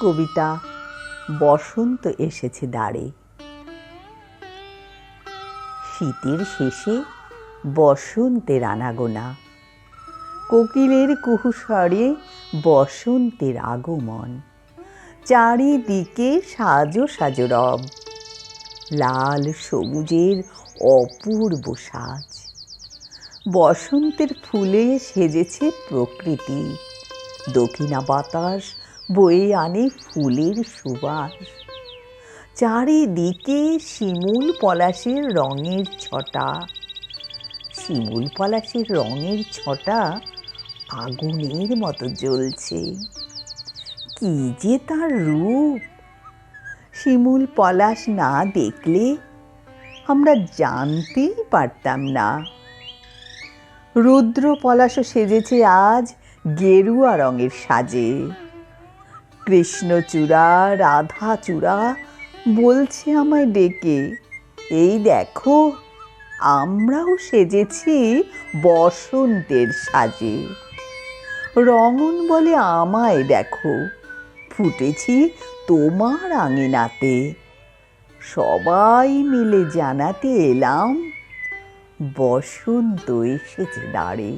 কবিতা বসন্ত এসেছে দ্বারে। শীতের শেষে বসন্তের আনাগোনা, কোকিলের কুহুস্বরে বসন্তের আগমন। চারিদিকে সাজো সাজো রব, লাল সবুজের অপূর্ব সাজ। বসন্তের ফুলে সেজেছে প্রকৃতি, দক্ষিণা বাতাস বয়ে আনে ফুলের সুবাস। চারিদিকে শিমুল পলাশের রঙের ছটা, শিমুল পলাশের রঙের ছটা আগুনের মতো জ্বলছে। কি যে তার রূপ! শিমুল পলাশ না দেখলে আমরা জানতেই পারতাম না। রুদ্র পলাশও সেজেছে আজ গেরুয়া রঙের সাজে। কৃষ্ণচূড়া রাধাচূড়া বলছে আমায় ডেকে, এই দেখো আমরাও সেজেছি বসন্তের সাজে। রঙন বলে আমায় দেখো, ফুটেছি তোমার আঙিনাতে। সবাই মিলে জানাতে এলাম বসন্ত এসেছে দ্বারে।